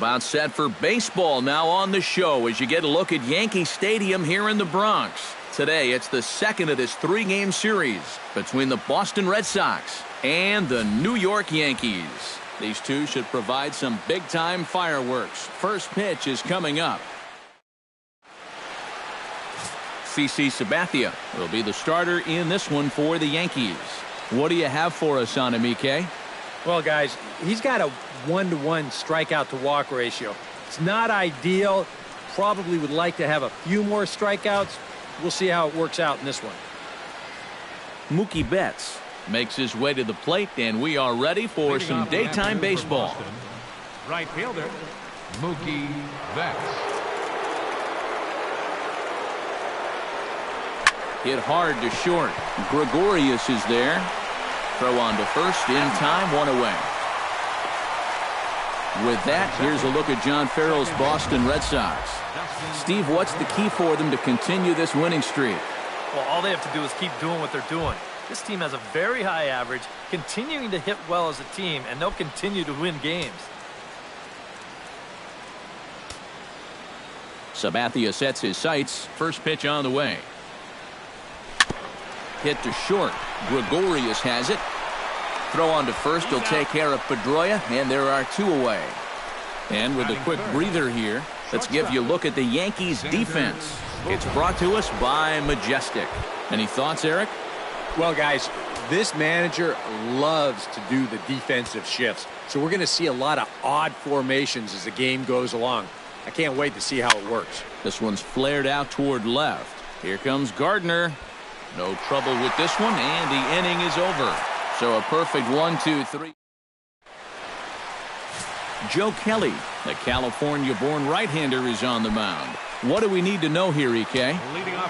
About set for baseball now on the show as you get a look at Yankee Stadium here in the Bronx. Today, it's the second of this three-game series between the Boston Red Sox and the New York Yankees. These two should provide some big-time fireworks. First pitch is coming up. CC Sabathia will be the starter in this one for the Yankees. What do you have for us on him, EK? Well, guys, he's got a 1-to-1 strikeout to walk ratio. It's not ideal. Probably would like to have a few more strikeouts. We'll see how it works out in this one. Mookie Betts makes his way to the plate, and we are ready for some daytime baseball. Boston, right fielder, Mookie Betts. Hit hard to short. Gregorius is there. Throw on to first in time, one away. With that, here's a look at John Farrell's Boston Red Sox. Steve, what's the key for them to continue this winning streak? Well, all they have to do is keep doing what they're doing. This team has a very high average, continuing to hit well as a team, and they'll continue to win games. Sabathia sets his sights. First pitch on the way. Hit to short. Gregorius has it. Throw on to first. He'll take care of Pedroia, and there are two away. And with a quick breather here, let's give you a look at the Yankees defense. It's brought to us by Majestic. Any thoughts, Eric? Well, guys, this manager loves to do the defensive shifts. So we're going to see a lot of odd formations as the game goes along. I can't wait to see how it works. This one's flared out toward left. Here comes Gardner. No trouble with this one, and the inning is over. So a perfect 1-2-3. Joe Kelly, the California-born right-hander, is on the mound. What do we need to know here, EK?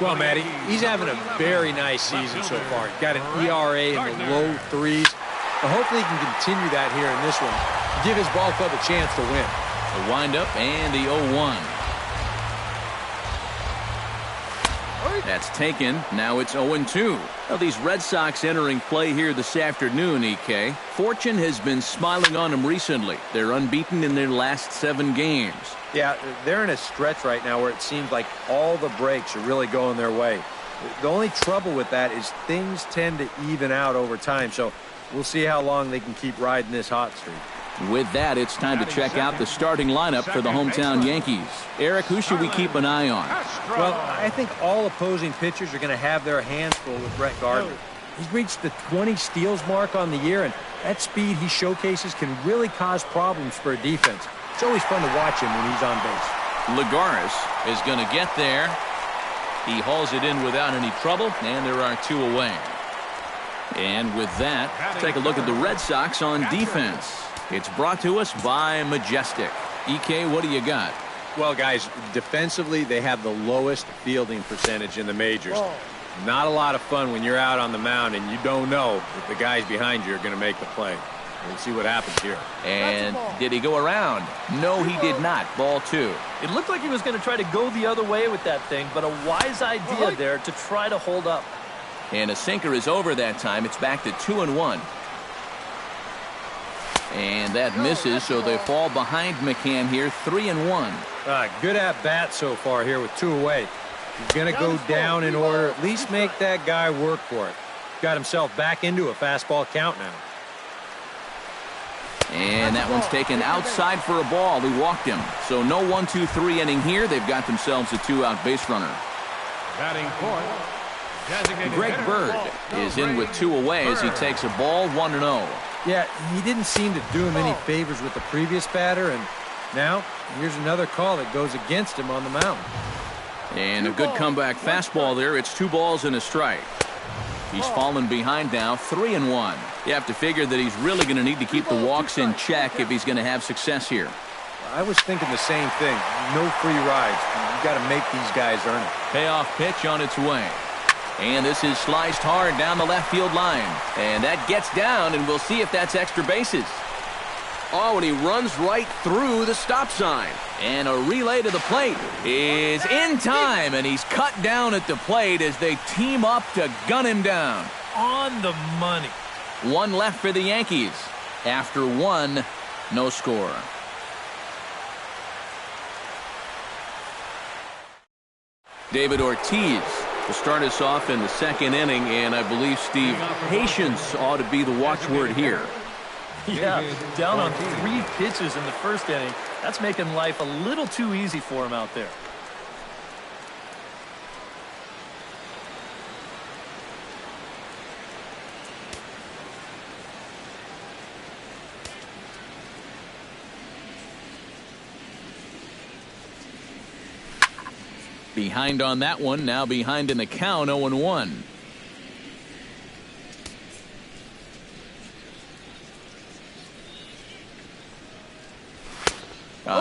Well, Matty, he's having a very nice season so far. He's got an ERA in the low threes. But hopefully he can continue that here in this one. Give his ball club a chance to win. The windup and the 0-1. That's taken. Now it's 0-2. Now these Red Sox entering play here this afternoon, EK. Fortune has been smiling on them recently. They're unbeaten in their last 7 games. Yeah, they're in a stretch right now where it seems like all the breaks are really going their way. The only trouble with that is things tend to even out over time. So we'll see how long they can keep riding this hot streak. With that, it's time to check out the starting lineup for the hometown Yankees. Eric, who should we keep an eye on? Well, I think all opposing pitchers are going to have their hands full with Brett Gardner. He's reached the 20 steals mark on the year, and that speed he showcases can really cause problems for a defense. It's always fun to watch him when he's on base. Lagares is going to get there. He hauls it in without any trouble, and there are 2 away. And with that, take a look at the Red Sox on defense. It's brought to us by Majestic. EK, what do you got? Well, guys, defensively, they have the lowest fielding percentage in the majors. Not a lot of fun when you're out on the mound and you don't know if the guys behind you are going to make the play. We'll see what happens here. And did he go around? No, he did not. Ball 2. It looked like he was going to try to go the other way with that thing, but a wise idea there to try to hold up. And a sinker is over that time. It's back to 2-1. And that misses, so they fall behind McCann here, 3-1. Good at bat so far here with 2 away. He's going to go down in order, at least make that guy work for it. Got himself back into a fastball count now. And that one's taken outside for a ball. He walked him. So no 1-2-3 inning here. They've got themselves a 2-out base runner. Batting fourth, Greg Bird is in with 2 away as he takes a ball, 1-0. Yeah, he didn't seem to do him any favors with the previous batter, and now here's another call that goes against him on the mound. And a good comeback fastball there. It's 2 balls and a strike. He's fallen behind now, 3-1. You have to figure that he's really going to need to keep the walks in check if he's going to have success here. I was thinking the same thing. No free rides. You've got to make these guys earn it. Payoff pitch on its way. And this is sliced hard down the left field line. And that gets down, and we'll see if that's extra bases. Oh, and he runs right through the stop sign. And a relay to the plate is in time, and he's cut down at the plate as they team up to gun him down. On the money. 1 left for the Yankees. After 1, no score. David Ortiz to start us off in the second inning, and I believe, Steve, patience ought to be the watchword here. Yeah, down on 3 pitches in the first inning. That's making life a little too easy for him out there. Behind on that one, now behind in the count, 0-1.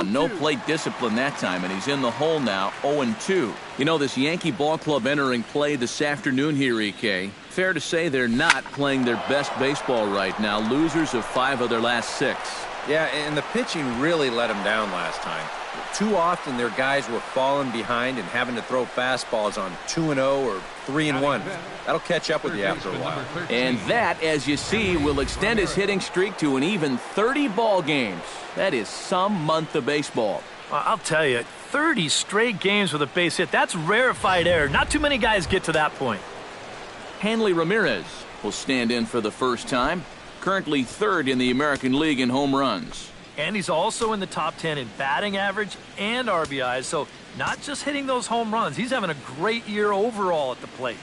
No plate discipline that time, and he's in the hole now, 0-2. You know, this Yankee ball club entering play this afternoon here, EK. Fair to say they're not playing their best baseball right now. Losers of 5 of their last 6. Yeah, and the pitching really let them down last time. Too often their guys were falling behind and having to throw fastballs on 2-0 or 3-1. That'll catch up with you after a while. And that, as you see, will extend his hitting streak to an even 30 ball games. That is some month of baseball. I'll tell you, 30 straight games with a base hit, that's rarefied air. Not too many guys get to that point. Hanley Ramirez will stand in for the first time. Currently 3rd in the American League in home runs. And he's also in the top 10 in batting average and RBIs, so not just hitting those home runs. He's having a great year overall at the plate.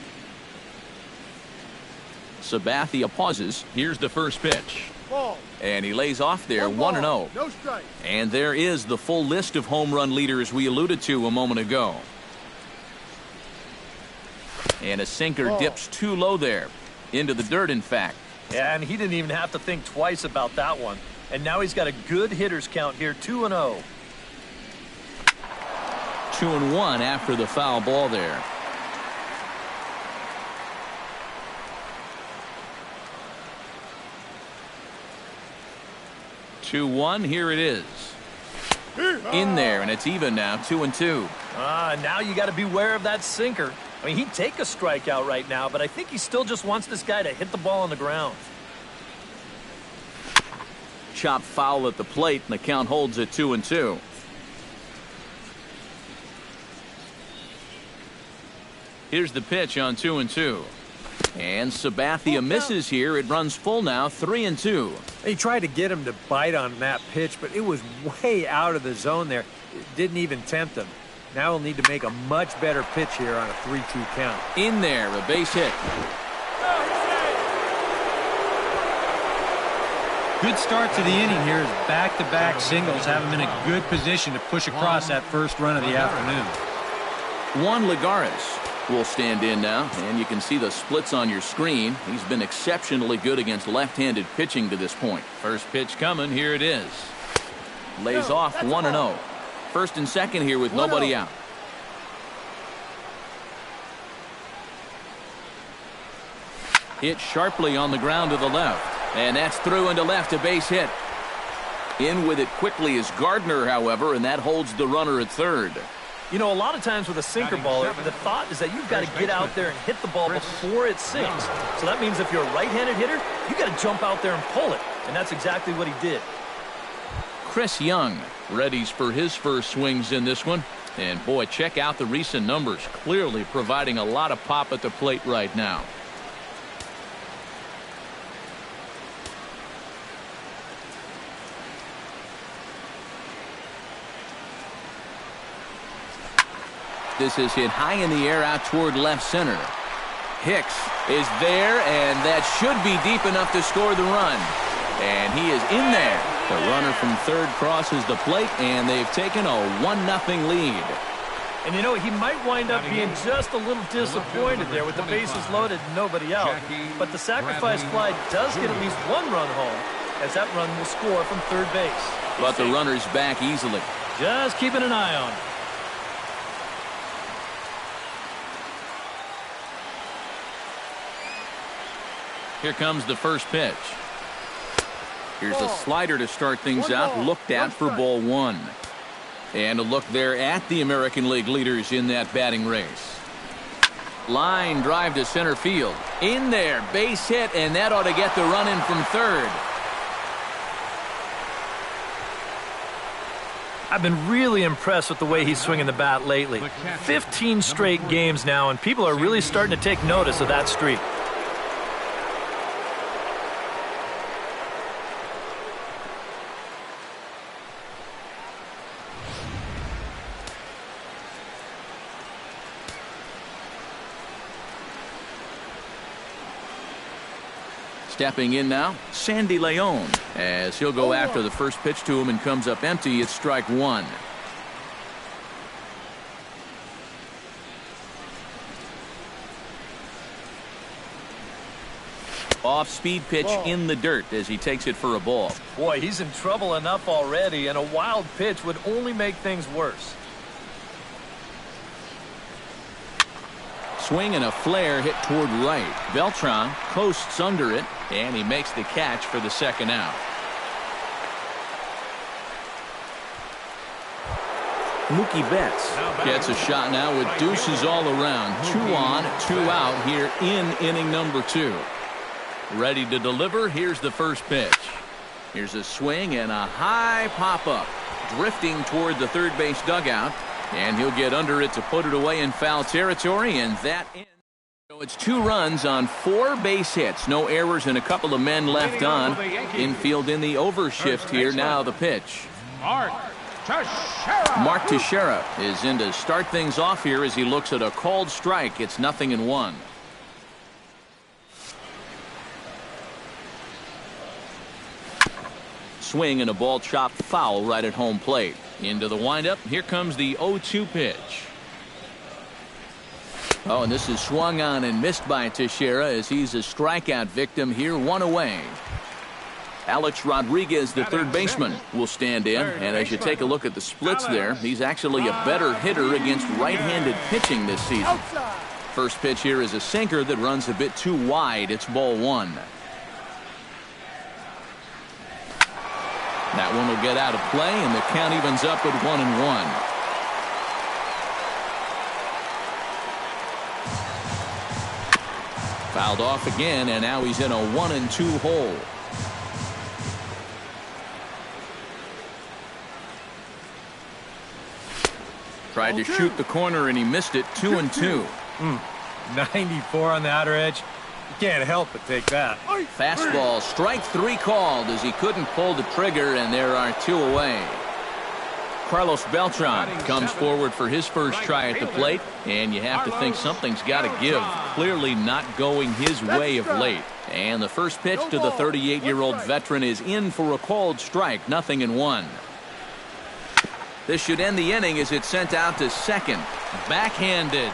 Sabathia pauses. Here's the first pitch. Ball. And he lays off there, 1-0. No strike. And there is the full list of home run leaders we alluded to a moment ago. And a sinker dips too low there. Into the dirt, in fact. Yeah, and he didn't even have to think twice about that one. And now he's got a good hitters count here, 2-0. 2-1 after the foul ball there. Here it is. In there, and it's even now, 2-2. Now you got to beware of that sinker. I mean, he'd take a strikeout right now, but I think he still just wants this guy to hit the ball on the ground. Chop foul at the plate, and the count holds at 2-2. Here's the pitch on 2-2. And Sabathia misses here. It runs full now, 3-2. He tried to get him to bite on that pitch, but it was way out of the zone there. It didn't even tempt him. Now he'll need to make a much better pitch here on a 3-2 count. In there, a base hit. Good start to the inning here as back-to-back singles have him in a good position to push across that first run of the afternoon. Juan Lagares will stand in now, and you can see the splits on your screen. He's been exceptionally good against left-handed pitching to this point. First pitch coming, here it is. Lays off 1-0. First and second here with nobody out. Hit sharply on the ground to the left. And that's through into left, a base hit. In with it quickly is Gardner, however, and that holds the runner at third. You know, a lot of times with a sinker baller, the thought is that you've got to get out there and hit the ball before it sinks. So that means if you're a right-handed hitter, you got to jump out there and pull it. And that's exactly what he did. Chris Young readies for his first swings in this one. And boy, check out the recent numbers. Clearly providing a lot of pop at the plate right now. This is hit high in the air out toward left center. Hicks is there, and that should be deep enough to score the run. And he is in there. The runner from third crosses the plate, and they've taken a 1-0 lead. And you know, he might wind up being just a little disappointed there with the bases loaded and nobody out. But the sacrifice fly does get at least 1 run home, as that run will score from third base. But the runner's back easily. Just keeping an eye on him. Here comes the first pitch. Here's a slider to start things out, looked at for ball 1. And a look there at the American League leaders in that batting race. Line drive to center field. In there, base hit, and that ought to get the run in from third. I've been really impressed with the way he's swinging the bat lately. 15 straight games now, and people are really starting to take notice of that streak. Stepping in now, Sandy Leon, as he'll go after the first pitch to him and comes up empty. It's strike one. Off-speed pitch in the dirt as he takes it for a ball. Boy, he's in trouble enough already, and a wild pitch would only make things worse. Swing and a flare hit toward right. Beltran coasts under it, and he makes the catch for the second out. Mookie Betts gets a shot now with deuces all around. 2 on, 2 out here in inning number 2. Ready to deliver. Here's the first pitch. Here's a swing and a high pop-up. Drifting toward the third base dugout. And he'll get under it to put it away in foul territory, and that ends. So it's 2 runs on 4 base hits. No errors and a couple of men left on. Infield in the overshift here. Now the pitch. Mark Teixeira is in to start things off here as he looks at a called strike. It's 0-1. Swing and a ball chopped foul right at home plate. Into the windup. Here comes the 0-2 pitch. Oh, and this is swung on and missed by Teixeira as he's a strikeout victim here. 1 away. Alex Rodriguez, the third baseman, will stand in. And as you take a look at the splits there, he's actually a better hitter against right-handed pitching this season. First pitch here is a sinker that runs a bit too wide. It's ball 1. That one will get out of play, and the count evens up at 1-1. Fouled off again, and now he's in a 1-2 hole. Tried to shoot the corner, and he missed it. 2-2. 94 on the outer edge. You can't help but take that. Fastball, strike 3 called as he couldn't pull the trigger, and there are 2 away. Carlos Beltran comes forward for his first try at the plate, and you have to think something's got to give. Clearly not going his way of late. And the first pitch to the 38-year-old veteran is in for a called strike. 0-1. This should end the inning as it's sent out to second. Backhanded.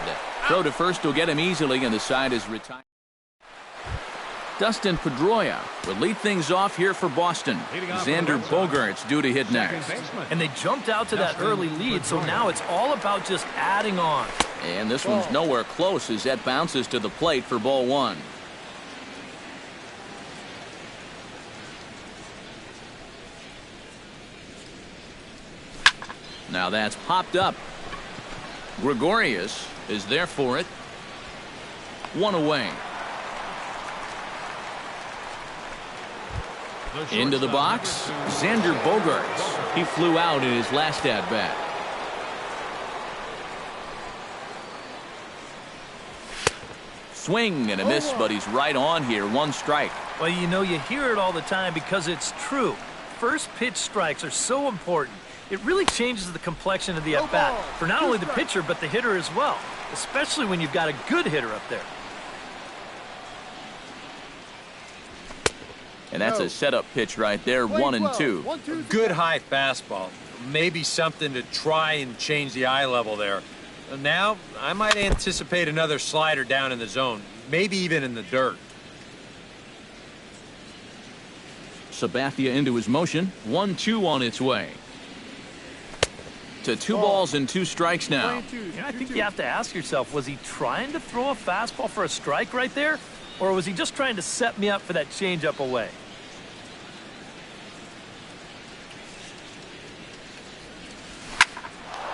Throw to first will get him easily, and the side is retired. Dustin Pedroia will lead things off here for Boston. Xander Bogaerts due to hit next. And they jumped out to that early lead, so now it's all about just adding on. And this one's nowhere close as that bounces to the plate for ball 1. Now that's popped up. Gregorius is there for it. 1 away. Into the box, Xander Bogaerts. He flew out in his last at-bat. Swing and a miss, but he's right on here. 1 strike. Well, you know, you hear it all the time because it's true. First pitch strikes are so important. It really changes the complexion of the at-bat for not only the pitcher but the hitter as well, especially when you've got a good hitter up there. And that's a setup pitch right there. 1-2. Good high fastball. Maybe something to try and change the eye level there. Now, I might anticipate another slider down in the zone, maybe even in the dirt. Sabathia into his motion. 1-2 on its way. To 2 balls and 2 strikes now. I think you have to ask yourself, was he trying to throw a fastball for a strike right there? Or was he just trying to set me up for that changeup away?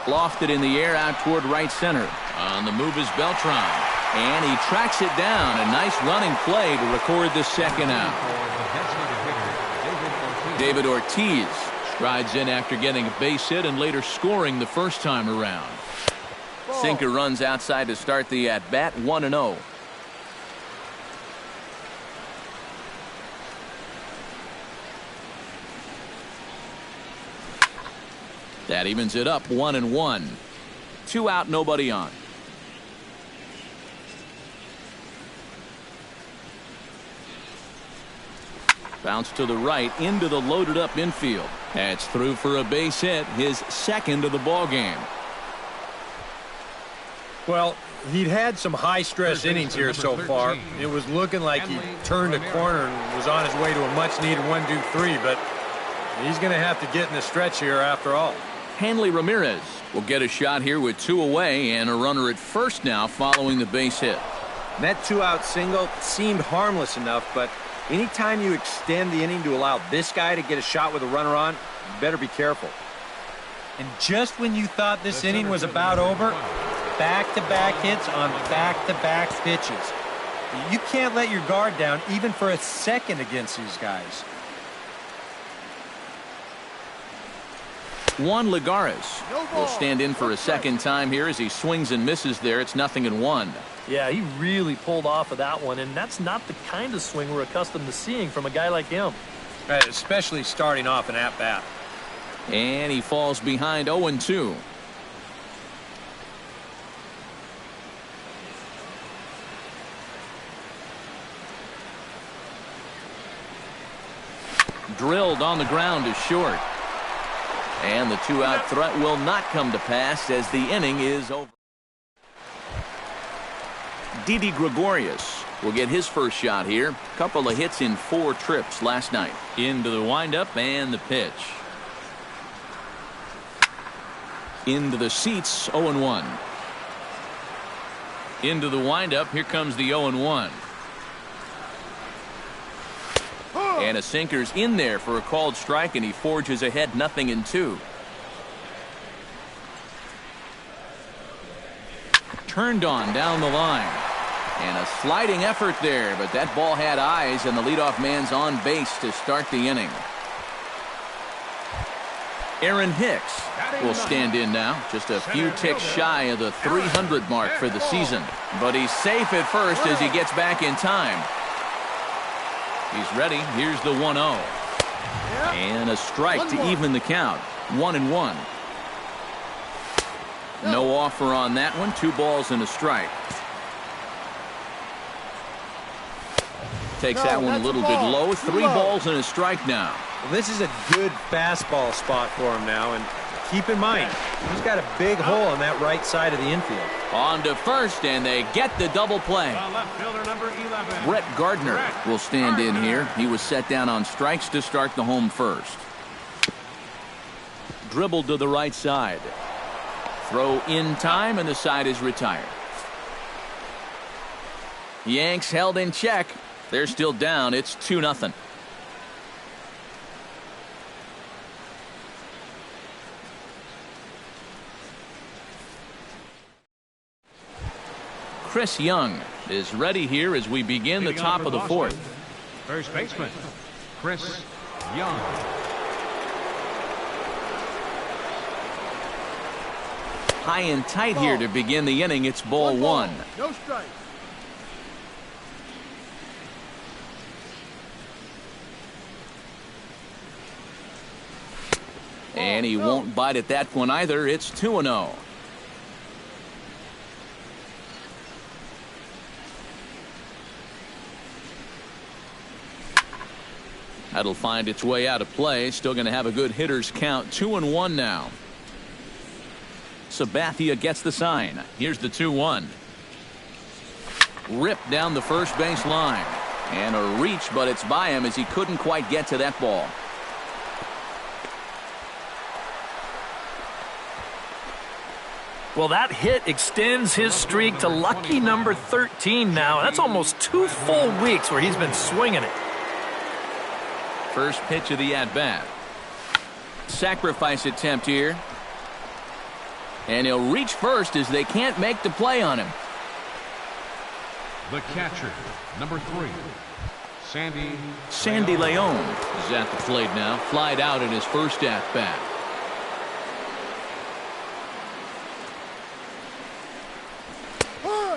Lofted in the air out toward right center. On the move is Beltran. And he tracks it down. A nice running play to record the second out. David Ortiz Rides in after getting a base hit and later scoring the first time around. Sinker runs outside to start the at-bat, 1-0. That evens it up, 1-1. 2 out, nobody on. Bounce to the right into the loaded up infield. That's through for a base hit, his second of the ball game. Well, he'd had some high-stress innings here so far. It was looking like he turned a corner and was on his way to a much-needed 1-2-3, but he's going to have to get in the stretch here after all. Hanley Ramirez will get a shot here with 2 away and a runner at first now following the base hit. And that 2-out single seemed harmless enough, but anytime you extend the inning to allow this guy to get a shot with a runner on, you better be careful. And just when you thought this inning was about over, back-to-back hits on back-to-back pitches. You can't let your guard down even for a second against these guys. Juan Lagares will stand in for a second time here as he swings and misses there. It's 0-1. Yeah, he really pulled off of that one, and that's not the kind of swing we're accustomed to seeing from a guy like him. Right, especially starting off an at-bat. And he falls behind 0-2. Drilled on the ground is short. And the 2-out threat will not come to pass as the inning is over. Didi Gregorius will get his first shot here. Couple of hits in 4 trips last night. Into the windup and the pitch. Into the seats, 0-1. Into the windup, here comes the 0-1. And a sinker's in there for a called strike, and he forges ahead 0-2. Turned on down the line. And a sliding effort there, but that ball had eyes, and the leadoff man's on base to start the inning. Aaron Hicks will stand in now, just a few ticks shy of the 300 mark for the season. But he's safe at first as he gets back in time. He's ready. Here's the 1-0. And a strike to even the count. 1-1. No offer on that one. 2 balls and a strike. Takes that one a little bit low. 3 balls and a strike now. Well, this is a good fastball spot for him now, and keep in mind, he's got a big hole on that right side of the infield. On to first, and they get the double play. Left fielder number 11. Brett Gardner will stand in here. He was set down on strikes to start the home first. Dribbled to the right side. Throw in time, and the side is retired. Yanks held in check. They're still down. It's 2-0. Chris Young is ready here as we begin the top of the 4th. First baseman, Chris Young. High and tight here to begin the inning. It's ball 1. No strike. And he won't bite at that one either. It's 2-0. That'll find its way out of play. Still going to have a good hitter's count. 2-1 now. Sabathia gets the sign. Here's the 2-1. Ripped down the first base line. And a reach, but it's by him as he couldn't quite get to that ball. Well, that hit extends his streak to lucky number 13 now. That's almost 2 full weeks where he's been swinging it. First pitch of the at-bat. Sacrifice attempt here. And he'll reach first as they can't make the play on him. The catcher, number 3, Sandy Leon is at the plate now. Flied out in his first at-bat.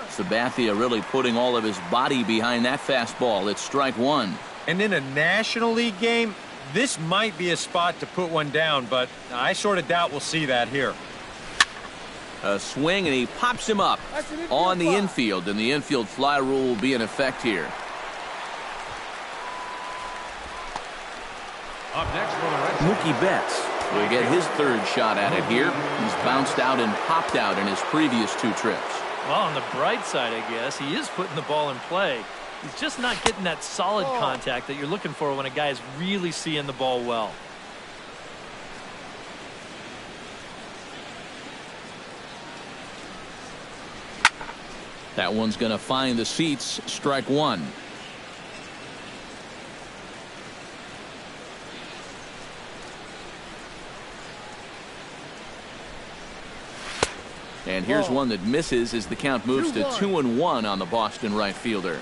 Sabathia really putting all of his body behind that fastball. It's strike one. And in a National League game, this might be a spot to put one down, but I sort of doubt we'll see that here. A swing, and he pops him up on the infield, and the infield fly rule will be in effect here. Up next for the Red Sox, Mookie Betts will get his third shot at it here. He's bounced out and popped out in his previous two trips. Well, on the bright side, I guess, he is putting the ball in play. He's just not getting that solid contact that you're looking for when a guy is really seeing the ball well. That one's going to find the seats. Strike one. And here's one that misses as the count moves to 2-1 on the Boston right fielder.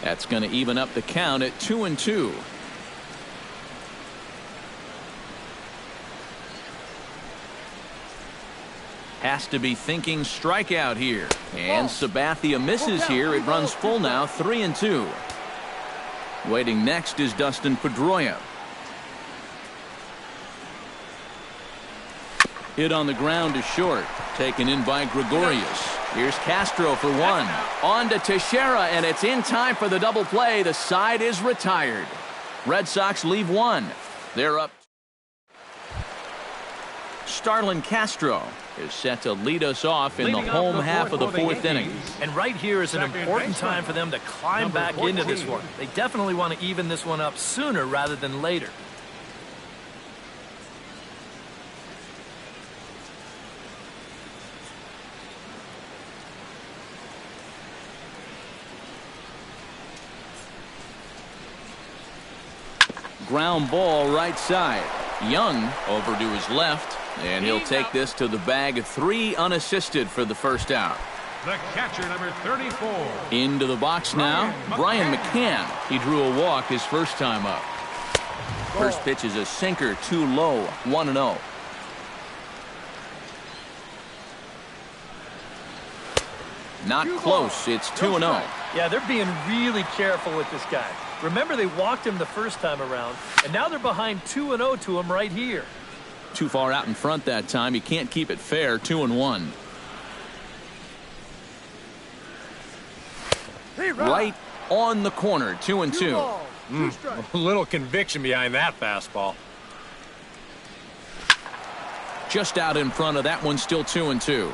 That's going to even up the count at 2-2. Has to be thinking strikeout here. And Sabathia misses here. It runs full now, 3-2. Waiting next is Dustin Pedroia. Hit on the ground to short. Taken in by Gregorius. Here's Castro for one. On to Teixeira, and it's in time for the double play. The side is retired. Red Sox leave one. They're up. Starlin Castro is set to lead us off in the home half of the fourth inning. And right here is an important time for them to climb back into this one. They definitely want to even this one up sooner rather than later. Ground ball right side. Young over to his left, and he'll take this to the bag. 3 unassisted for the first out. the catcher, number 34. Into the box now, Brian McCann. He drew a walk his first time up. First pitch is a sinker, too low, 1-0. Not close. It's 2-0. Yeah, they're being really careful with this guy. Remember, they walked him the first time around, and now they're behind 2-0 to him right here. Too far out in front that time. You can't keep it fair. 2-1. Right on the corner. 2-2. A little conviction behind that fastball. Just out in front of that one. Still 2-2.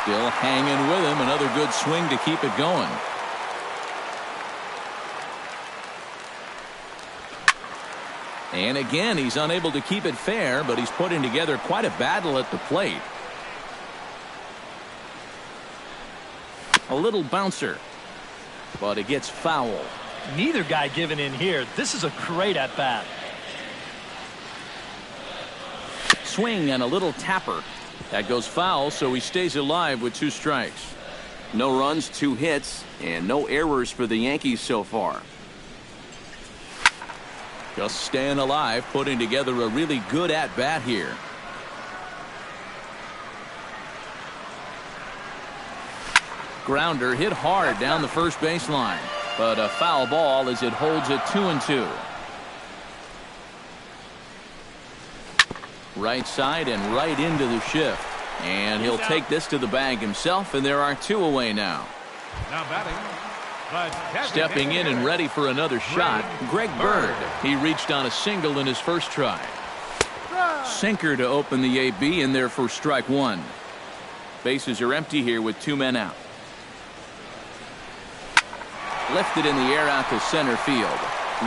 Still hanging with him. Another good swing to keep it going. And again, he's unable to keep it fair, but he's putting together quite a battle at the plate. A little bouncer, but it gets foul. Neither guy giving in here. This is a great at-bat. Swing and a little tapper. That goes foul, so he stays alive with 2 strikes. No runs, 2 hits, and no errors for the Yankees so far. Just staying alive, putting together a really good at-bat here. Grounder hit hard down the first baseline, but a foul ball as it holds it 2-2. Right side and right into the shift. And he'll take this to the bag himself, and there are 2 away now. Now batting. Stepping in and ready for another shot, Greg Bird. He reached on a single in his first try. Sinker to open the AB, in there for strike 1. Bases are empty here with 2 men out. Lifted in the air out to center field.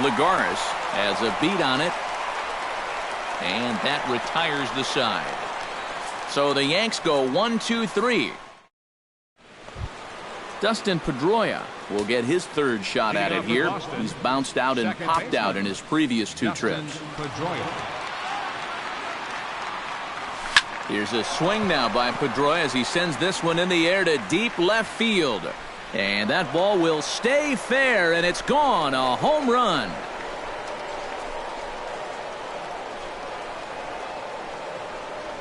Lagares has a beat on it. And that retires the side. So the Yanks go 1-2-3. Dustin Pedroia will get his third shot at it here. He's bounced out and popped out in his previous 2 trips. Here's a swing now by Pedroia as he sends this one in the air to deep left field. And that ball will stay fair, and it's gone. A home run.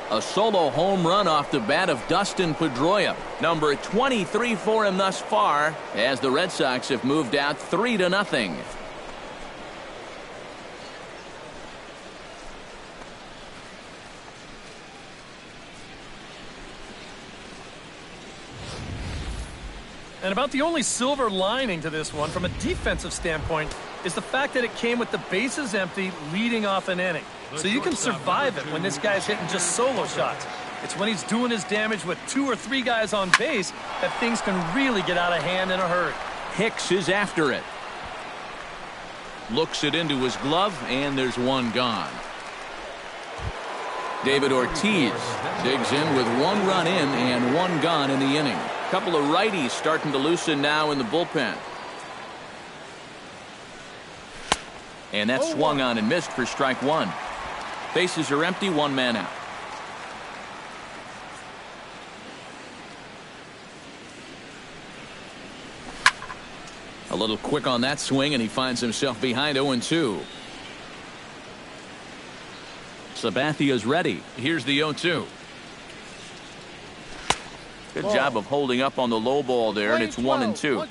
A solo home run off the bat of Dustin Pedroia. Number 23 for him thus far, as the Red Sox have moved out 3-0. And about the only silver lining to this one from a defensive standpoint is the fact that it came with the bases empty leading off an inning. So you can survive it when this guy's hitting just solo shots. It's when he's doing his damage with 2 or 3 guys on base that things can really get out of hand in a hurry. Hicks is after it. Looks it into his glove, and there's one gone. David Ortiz digs in with 1 run in and 1 gone in the inning. Couple of righties starting to loosen now in the bullpen. And that swung on and missed for strike 1. Bases are empty, 1 man out. A little quick on that swing, and he finds himself behind 0-2. Sabathia's ready. Here's the 0-2. Good job of holding up on the low ball there, and it's 1-2.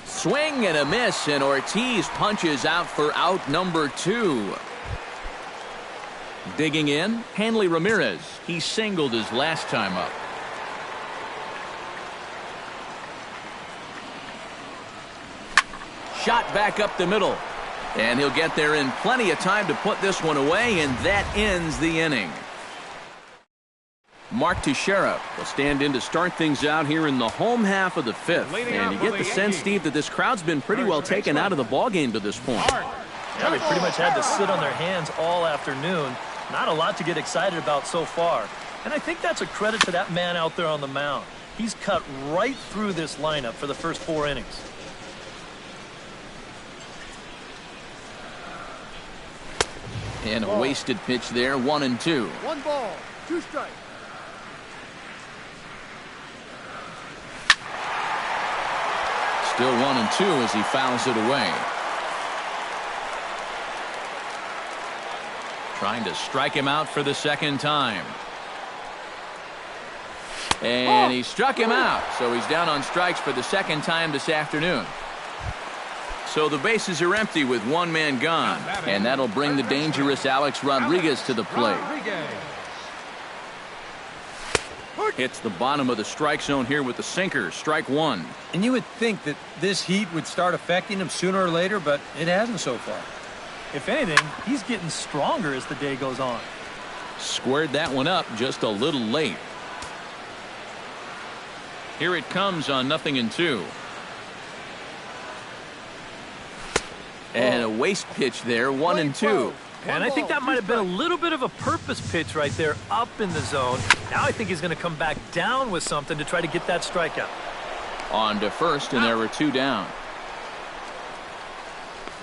Swing and a miss, and Ortiz punches out for out number 2. Digging in, Hanley Ramirez. He singled his last time up. Shot back up the middle. And he'll get there in plenty of time to put this one away, and that ends the inning. Mark Teixeira will stand in to start things out here in the home half of the 5th. And you get the sense, Steve, that this crowd's been pretty well taken out of the ballgame to this point. Yeah, they pretty much had to sit on their hands all afternoon. Not a lot to get excited about so far. And I think that's a credit to that man out there on the mound. He's cut right through this lineup for the first 4 innings. And a wasted pitch there, 1-2. 1 ball, 2 strikes. Still 1-2 as he fouls it away. Trying to strike him out for the 2nd time. And he struck him out, so he's down on strikes for the 2nd time this afternoon. So the bases are empty with 1 man gone, and that'll bring the dangerous Alex Rodriguez to the plate. Hits the bottom of the strike zone here with the sinker, strike 1. And you would think that this heat would start affecting him sooner or later, but it hasn't so far. If anything, he's getting stronger as the day goes on. Squared that one up just a little late. Here it comes on 0-2. And a waste pitch there, 1-2. And I think that might have been a little bit of a purpose pitch right there up in the zone. Now I think he's going to come back down with something to try to get that strikeout. On to first, and there were 2 down.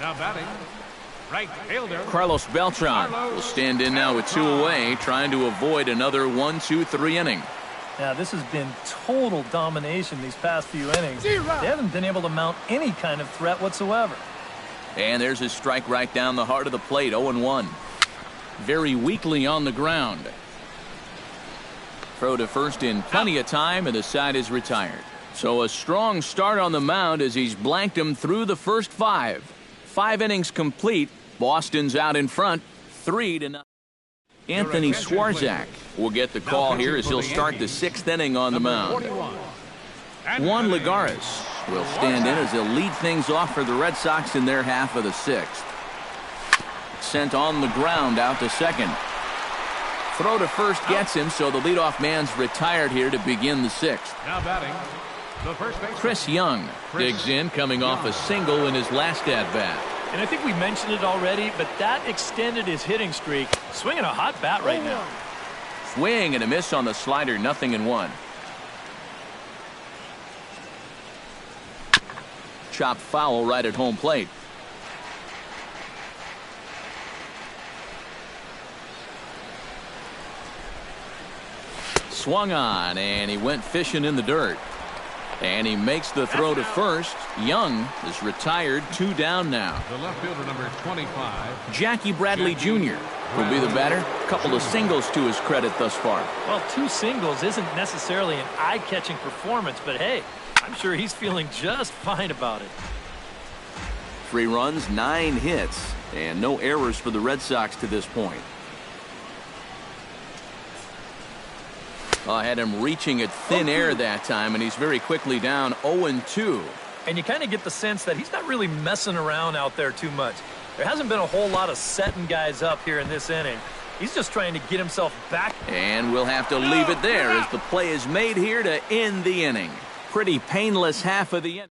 Now batting, right fielder Carlos Beltran will stand in now with 2 away, trying to avoid another 1-2-3 inning. Now, this has been total domination these past few innings. They haven't been able to mount any kind of threat whatsoever. And there's his strike right down the heart of the plate, 0-1. Very weakly on the ground. Throw to first in plenty of time, and the side is retired. So a strong start on the mound as he's blanked him through the first 5. 5 innings complete. Boston's out in front, 3-0. Anthony Swarzak will get the call here as he'll start the 6th inning on the mound. Juan Lagares will stand in as he'll lead things off for the Red Sox in their half of the 6th. Sent on the ground out to second. Throw to first gets him, so the leadoff man's retired here to begin the 6th. now batting, the first baseman. Chris Young digs in, coming off a single in his last at-bat. And I think we mentioned it already, but that extended his hitting streak. Swinging a hot bat right now. Swing and a miss on the slider, 0-1. Chop foul right at home plate. Swung on, and he went fishing in the dirt. And he makes the throw to first. Young is retired, 2 down now. The left fielder, number 25. Jackie Bradley Jr. will be the batter. A couple of singles to his credit thus far. Well, 2 singles isn't necessarily an eye-catching performance, but hey, I'm sure he's feeling just fine about it. 3 runs, 9 hits, and no errors for the Red Sox to this point. I had him reaching at thin air that time, and he's very quickly down 0-2. And you kind of get the sense that he's not really messing around out there too much. There hasn't been a whole lot of setting guys up here in this inning. He's just trying to get himself back. And we'll have to leave it there as the play is made here to end the inning. Pretty painless half of the inning.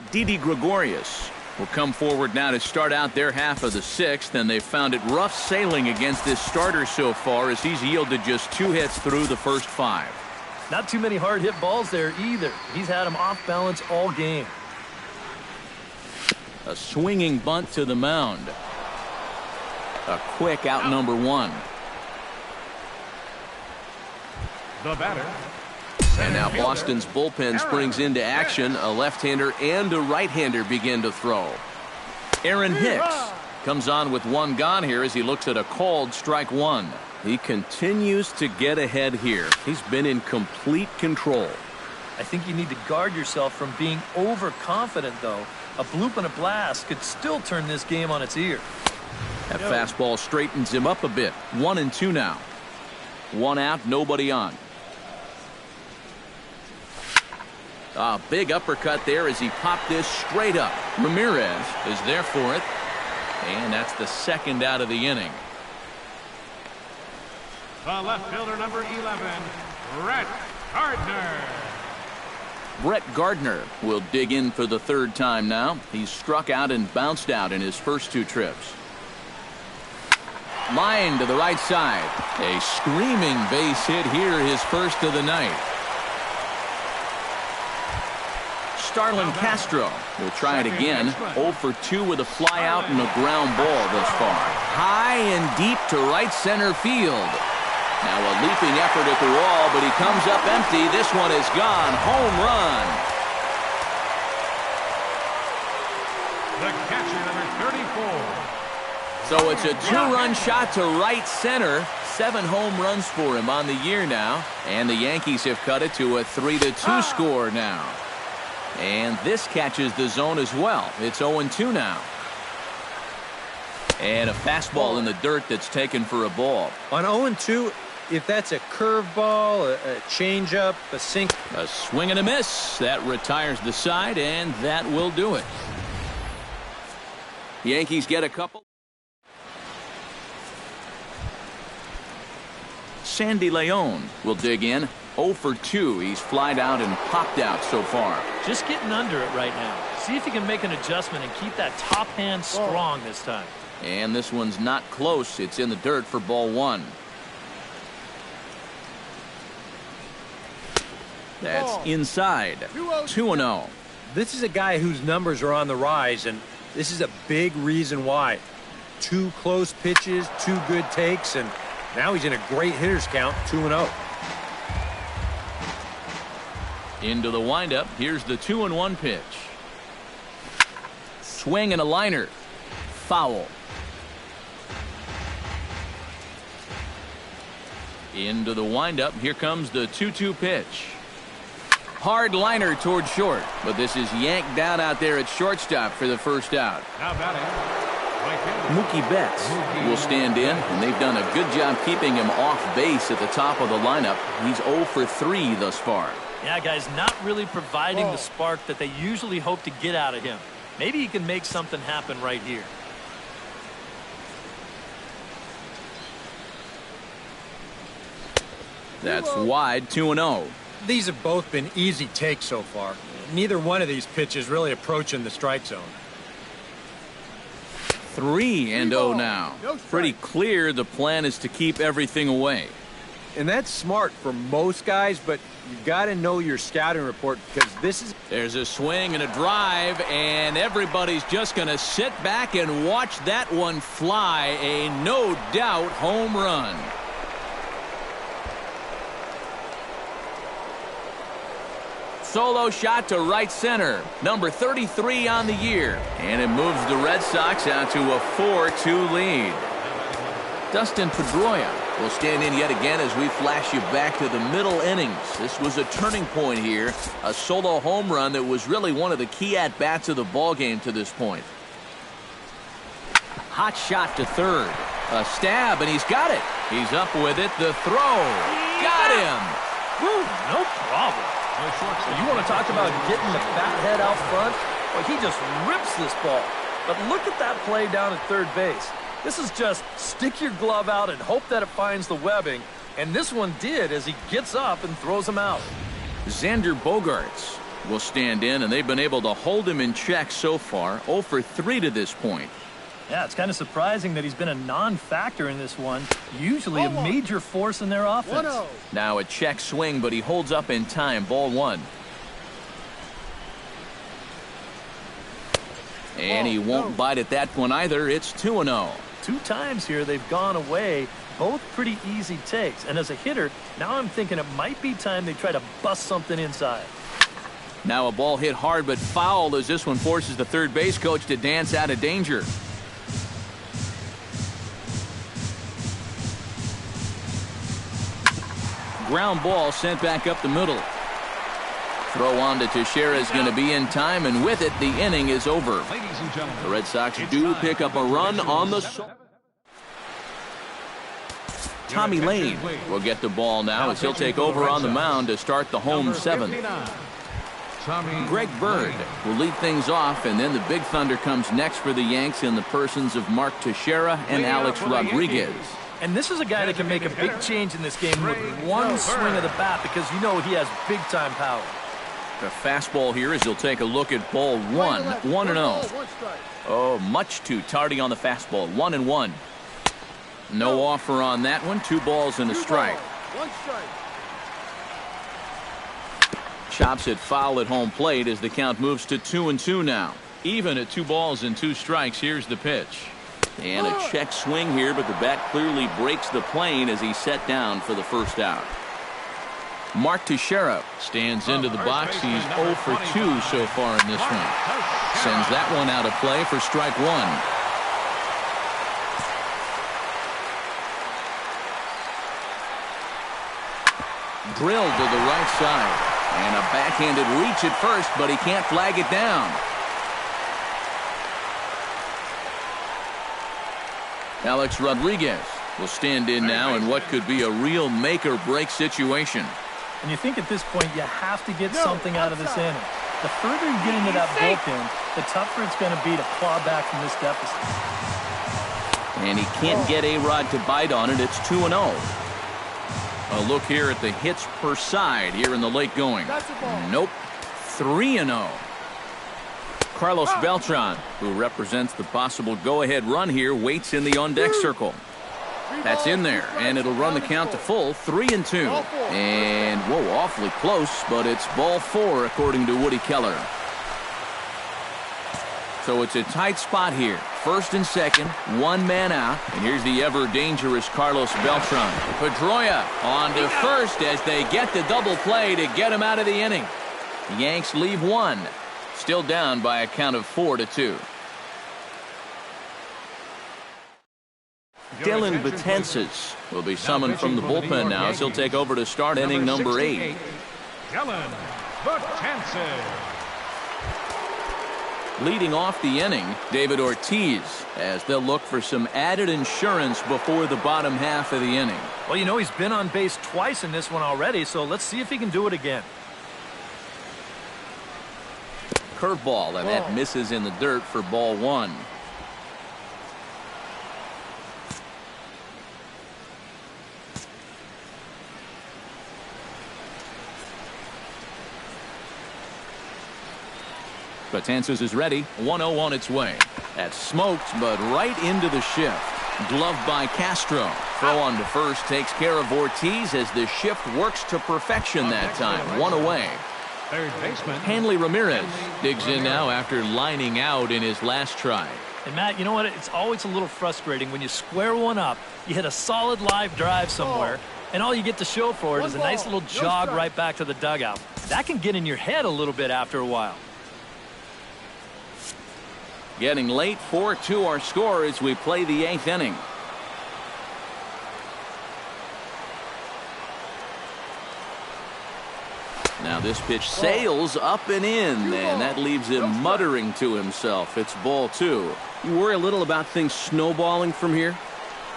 Didi Gregorius will come forward now to start out their half of the 6th, and they've found it rough sailing against this starter so far as he's yielded just 2 hits through the first 5. Not too many hard hit balls there either. He's had him off balance all game. A swinging bunt to the mound. A quick out, number 1. The batter. And now Boston's bullpen springs into action. A left-hander and a right-hander begin to throw. Aaron Hicks comes on with 1 gone here as he looks at a called strike 1. He continues to get ahead here. He's been in complete control. I think you need to guard yourself from being overconfident, though. A bloop and a blast could still turn this game on its ear. That fastball straightens him up a bit. 1-2 now. 1 out, nobody on. A big uppercut there as he popped this straight up. Ramirez is there for it. And that's the 2nd out of the inning. The left fielder, number 11, Brett Gardner. Brett Gardner will dig in for the 3rd time now. He's struck out and bounced out in his first 2 trips. Line to the right side. A screaming base hit here, his first of the night. Starlin Castro will try it again. 0 for 2 with a fly out and a ground ball thus far. High and deep to right center field. Now a leaping effort at the wall, but he comes up empty. This one is gone. Home run. The catcher, number 34. So it's a 2-run shot to right center. 7 home runs for him on the year now. And the Yankees have cut it to a 3-2 score now. And this catches the zone as well. It's 0-2 now. And a fastball in the dirt that's taken for a ball. On 0-2, if that's a curveball, a changeup, a sink. A swing and a miss. That retires the side, and that will do it. Yankees get a couple. Sandy Leon will dig in. 0 for 2. He's flied out and popped out so far. Just getting under it right now. See if he can make an adjustment and keep that top hand strong this time. And this one's not close. It's in the dirt for ball 1. That's inside. 2-0. This is a guy whose numbers are on the rise, and this is a big reason why. 2 close pitches, 2 good takes, and now he's in a great hitter's count, 2-0. Into the windup. Here's the 2-1 pitch. Swing and a liner. Foul. Into the windup. Here comes the 2-2 pitch. Hard liner toward short, but this is yanked down out there at shortstop for the first out. Now batting, right fielder. Mookie Betts will stand in, and they've done a good job keeping him off base at the top of the lineup. He's 0 for 3 thus far. Yeah, guys, not really providing the spark that they usually hope to get out of him. Maybe he can make something happen right here. That's wide, 2-0. These have both been easy takes so far. Neither one of these pitches really approaching the strike zone. 3-0 now. Pretty clear the plan is to keep everything away. And that's smart for most guys, but you've got to know your scouting report because this is... There's a swing and a drive, and everybody's just going to sit back and watch that one fly. A no-doubt home run. Solo shot to right center. Number 33 on the year. And it moves the Red Sox out to a 4-2 lead. Dustin Pedroia will stand in yet again as we flash you back to the middle innings. This was a turning point here. A solo home run that was really one of the key at-bats of the ballgame to this point. Hot shot to third. A stab, and he's got it. He's up with it. The throw. Got him. Woo, no problem. You want to talk about getting the bat head out front? Well, he just rips this ball. But look at that play down at third base. This is just stick your glove out and hope that it finds the webbing. And this one did as he gets up and throws him out. Xander Bogaerts will stand in, and they've been able to hold him in check so far. 0 for 3 to this point. Yeah, it's kind of surprising that he's been a non-factor in this one. Usually a major force in their offense. Now a check swing, but he holds up in time. Ball 1. And he won't bite at that one either. It's 2-0. 2 times here they've gone away. Both pretty easy takes. And as a hitter, now I'm thinking it might be time they try to bust something inside. Now a ball hit hard but foul as this one forces the third base coach to dance out of danger. Ground ball sent back up the middle. Throw on to Teixeira is going to be in time, and with it, the inning is over. The Red Sox do pick up a run on the... Tommy Lane will get the ball now as he'll take over on the mound to start the home 7th. Greg Bird will lead things off, and then the Big Thunder comes next for the Yanks in the persons of Mark Teixeira and Alex Rodriguez. And this is a guy that can make a big change in this game with one swing of the bat because you know he has big-time power. The fastball here as he'll take a look at ball 1. 1-0. Oh, much too tardy on the fastball. 1-1. No offer on that one. 2 balls and a strike. Chops it foul at home plate as the count moves to 2-2 now. Even at 2 balls and 2 strikes. Here's the pitch. And a check swing here, but the bat clearly breaks the plane as he's set down for the first out. Mark Teixeira stands into the box. He's 0 for 2 so far in this one. Sends that one out of play for strike 1. Drilled to the right side. And a backhanded reach at first, but he can't flag it down. Alex Rodriguez will stand in now in what could be a real make-or-break situation. And you think at this point you have to get something out of this inning. The further you get into that bullpen, the tougher it's going to be to claw back from this deficit. And he can't get A-Rod to bite on it. It's 2-0. A look here at the hits per side here in the late going. Nope. 3-0. Carlos Beltran, who represents the possible go-ahead run here, waits in the on-deck circle. That's in there, and it'll run the count to full. 3-2. And, whoa, awfully close, but it's ball 4, according to Woody Keller. So it's a tight spot here. First and second, 1 man out. And here's the ever-dangerous Carlos Beltran. Pedroia on to first as they get the double play to get him out of the inning. The Yanks leave 1. Still down by a count of 4-2. Dylan Betances will be summoned from the bullpen now as he'll take over to start inning number 8. Dylan Betances. Leading off the inning, David Ortiz, as they'll look for some added insurance before the bottom half of the inning. Well, you know, he's been on base twice in this one already, so let's see if he can do it again. Curveball, and that misses in the dirt for ball 1. Betances is ready. 1-0 on its way. That's smoked, but right into the shift. Gloved by Castro. Throw on to first takes care of Ortiz as the shift works to perfection that time. One away. Third baseman Hanley Ramirez digs in now after lining out in his last try. And Matt, you know what? It's always a little frustrating when you square one up, you hit a solid live drive somewhere, and all you get to show for it is a nice little jog right back to the dugout. That can get in your head a little bit after a while. Getting late, 4-2 our score as we play the 8th inning. Now this pitch sails up and in, and that leaves him muttering to himself. It's ball 2. You worry a little about things snowballing from here?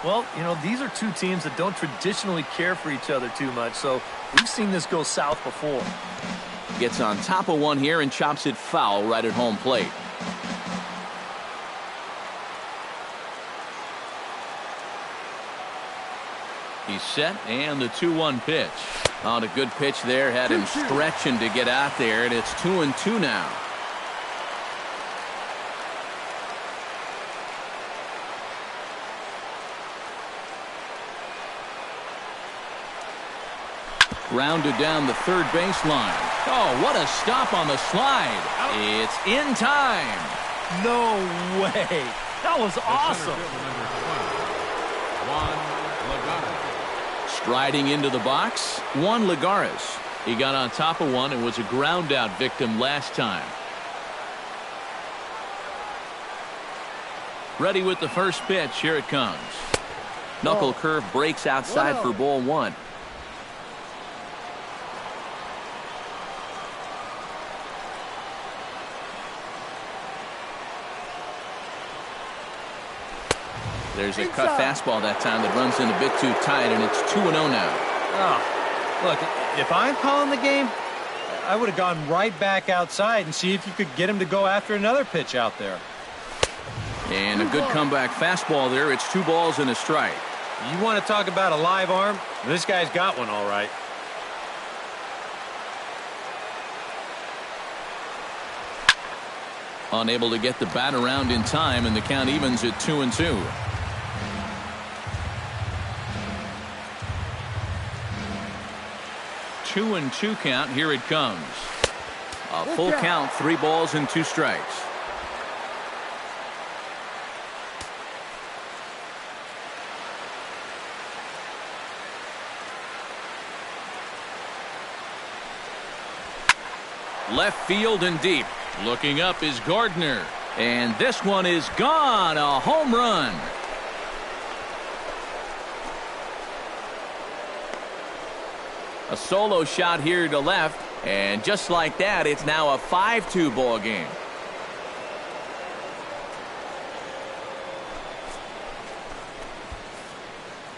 Well, you know, these are two teams that don't traditionally care for each other too much, so we've seen this go south before. Gets on top of one here and chops it foul right at home plate. He's set, and the 2-1 pitch. On a good pitch there, had him stretching to get out there, and it's 2-2 now. Rounded down the third baseline. Oh, what a stop on the slide. It's in time. No way. That was awesome. Striding into the box, Juan Lagares. He got on top of one and was a ground out victim last time. Ready with the first pitch. Here it comes. Knuckle curve breaks outside for ball 1. There's a cut fastball that time that runs in a bit too tight, and it's 2-0 now. Oh, look, if I'm calling the game, I would have gone right back outside and see if you could get him to go after another pitch out there. And a good comeback fastball there. It's 2 balls and a strike. You want to talk about a live arm? This guy's got one all right. Unable to get the bat around in time, and the count evens at 2-2. 2-2 count. Here it comes. A full count, 3 balls and 2 strikes. Left field and deep. Looking up is Gardner. And this one is gone. A home run. A solo shot here to left, and just like that, it's now a 5-2 ball game.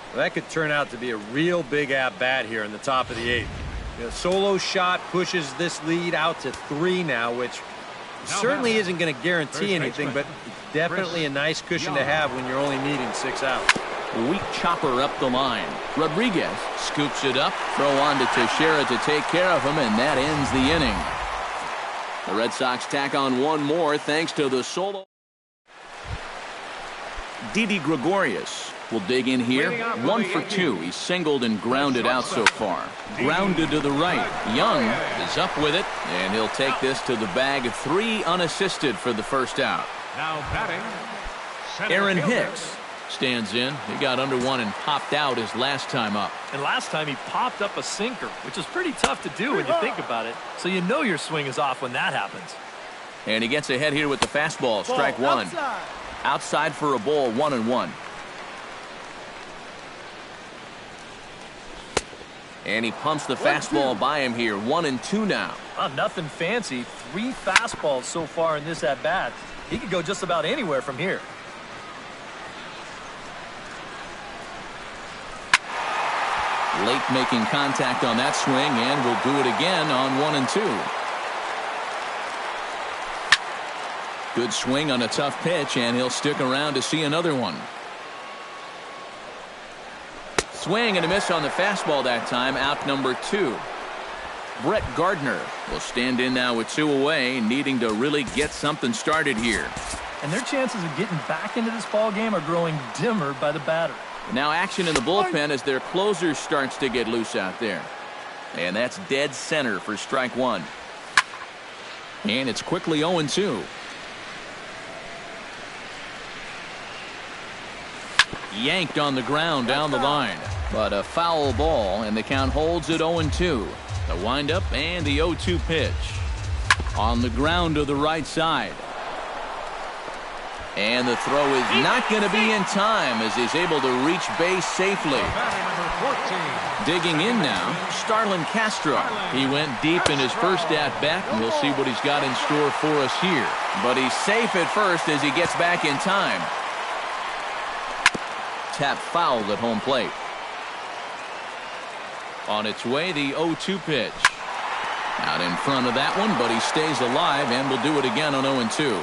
Well, that could turn out to be a real big at-bat here in the top of the 8th. The solo shot pushes this lead out to 3 now, which certainly isn't going to guarantee anything, but it's definitely a nice cushion to have when you're only needing 6 outs. Weak chopper up the line. Rodriguez scoops it up. Throw on to Teixeira to take care of him, and that ends the inning. The Red Sox tack on one more thanks to the solo. Didi Gregorius will dig in here. 1 for 2. He's singled and grounded out so far. Grounded to the right. Young is up with it, and he'll take this to the bag. 3 unassisted for the first out. Now batting, Aaron Hicks stands in. He got under one and popped out his last time up. And last time he popped up a sinker, which is pretty tough to do when you think about it. So you know your swing is off when that happens. And he gets ahead here with the fastball. Strike 1. Outside for a ball, 1-1. And he pumps the fastball by him here. 1-2 now. Nothing fancy. 3 fastballs so far in this at-bat. He could go just about anywhere from here. Late making contact on that swing, and will do it again on 1-2. Good swing on a tough pitch, and he'll stick around to see another one. Swing and a miss on the fastball that time. Out number 2. Brett Gardner will stand in now with 2 away, needing to really get something started here. and their chances of getting back into this ball game are growing dimmer by the batter. Now action in the bullpen as their closer starts to get loose out there. And that's dead center for strike one. And it's quickly 0-2. Yanked on the ground down the line. But a foul ball, and the count holds at 0-2. The windup and the 0-2 pitch. On the ground to the right side. And the throw is not going to be in time as he's able to reach base safely. Digging in now, Starlin Castro. He went deep in his first at-bat, and we'll see what he's got in store for us here. But he's safe at first as he gets back in time. Tap fouled at home plate. On its way, the 0-2 pitch. Out in front of that one, but he stays alive and will do it again on 0-2.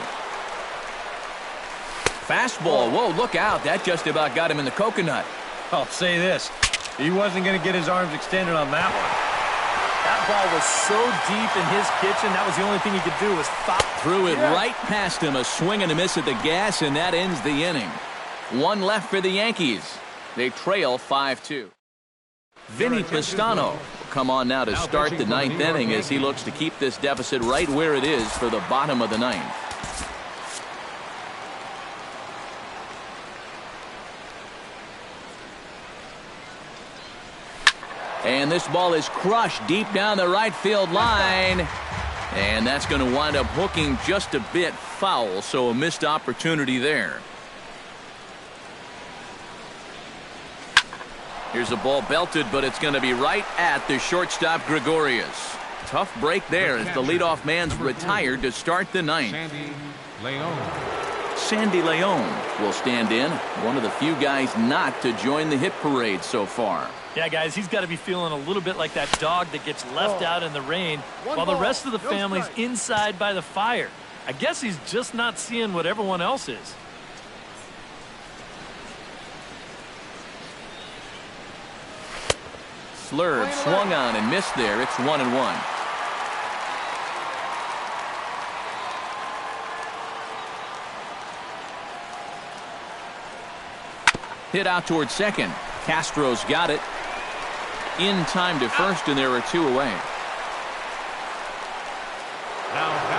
Fastball. Whoa, look out. That just about got him in the coconut. I'll say this. He wasn't going to get his arms extended on that one. That ball was so deep in his kitchen, that was the only thing he could do was foul. Threw it right past him. A swing and a miss at the gas, and that ends the inning. One left for the Yankees. They trail 5-2. Vinny Pistano will come on now to start the ninth inning as he looks to keep this deficit right where it is for the bottom of the ninth. And this ball is crushed deep down the right field line. And that's going to wind up hooking just a bit foul, so a missed opportunity there. Here's a ball belted, but it's going to be right at the shortstop Gregorius. Tough break there as the leadoff man's retired to start the ninth. Sandy Leon will stand in, one of the few guys not to join the hit parade so far. Yeah, guys, he's got to be feeling a little bit like that dog that gets left out in the rain while the rest of the family's inside by the fire. I guess he's just not seeing what everyone else is. Slurve swung on and missed there. It's 1-1. Hit out towards second. Castro's got it. In time to first, and there are two away.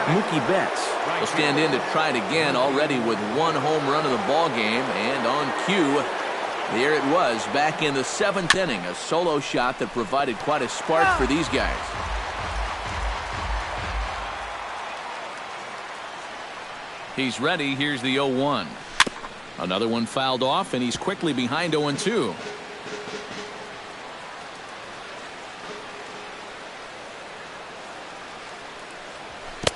Mookie Betts will stand in to try it again, already with one home run of the ball game, and on cue, there it was back in the seventh inning, a solo shot that provided quite a spark for these guys. He's ready. Here's the 0-1. Another one fouled off, and he's quickly behind 0-2.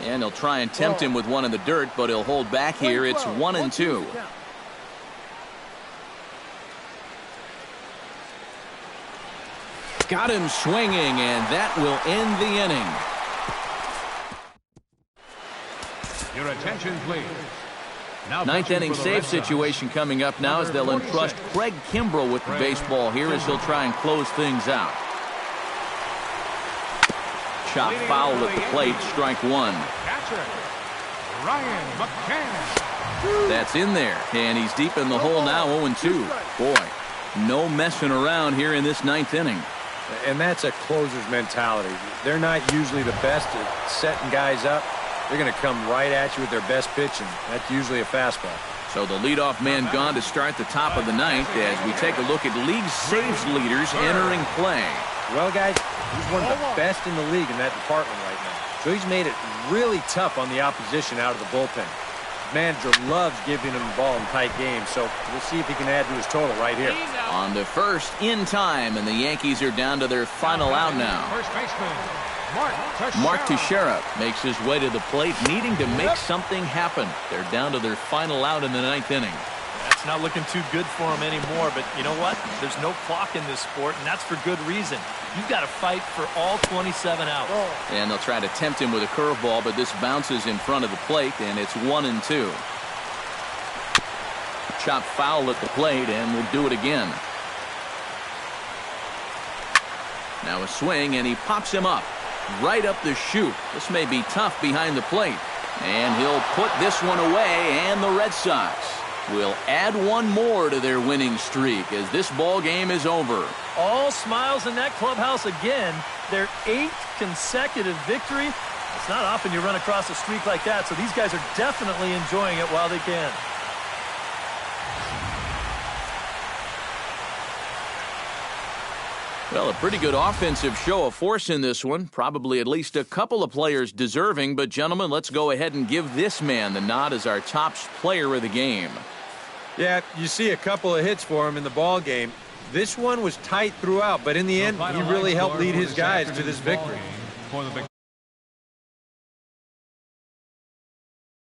And he'll try and tempt him with one in the dirt, but he'll hold back here. It's 1-2. Got him swinging, and that will end the inning. Your attention, please. Ninth inning save situation coming up now as they'll entrust Craig Kimbrell with the baseball here as he'll try and close things out. Chop foul at the plate, strike one. Catcher, Ryan McCann. That's in there, and he's deep in the hole now, 0-2. Boy, no messing around here in this ninth inning. And that's a closer's mentality. They're not usually the best at setting guys up. They're going to come right at you with their best pitch, and that's usually a fastball. So the leadoff man gone to start the top of the ninth as we take a look at league saves leaders entering play. Well, guys, he's one of the best in the league in that department right now. So he's made it really tough on the opposition out of the bullpen. His manager loves giving him the ball in tight games, so we'll see if he can add to his total right here. On the first in time, and the Yankees are down to their final out now. First baseman, Mark Teixeira makes his way to the plate, needing to make something happen. They're down to their final out in the ninth inning. That's not looking too good for him anymore, but you know what? There's no clock in this sport, and that's for good reason. You've got to fight for all 27 outs. And they'll try to tempt him with a curveball, but this bounces in front of the plate, and it's 1-2. Chop foul at the plate, and we'll do it again. Now a swing, and he pops him up. Right up the chute. This may be tough behind the plate. And he'll put this one away, and the Red Sox will add one more to their winning streak as this ball game is over. All smiles in that clubhouse again. Their 8th consecutive victory. It's not often you run across a streak like that, so these guys are definitely enjoying it while they can. Well, a pretty good offensive show of force in this one. Probably at least a couple of players deserving. But, gentlemen, let's go ahead and give this man the nod as our top player of the game. Yeah, you see a couple of hits for him in the ball game. This one was tight throughout, but in the end, he really helped lead his guys to this victory.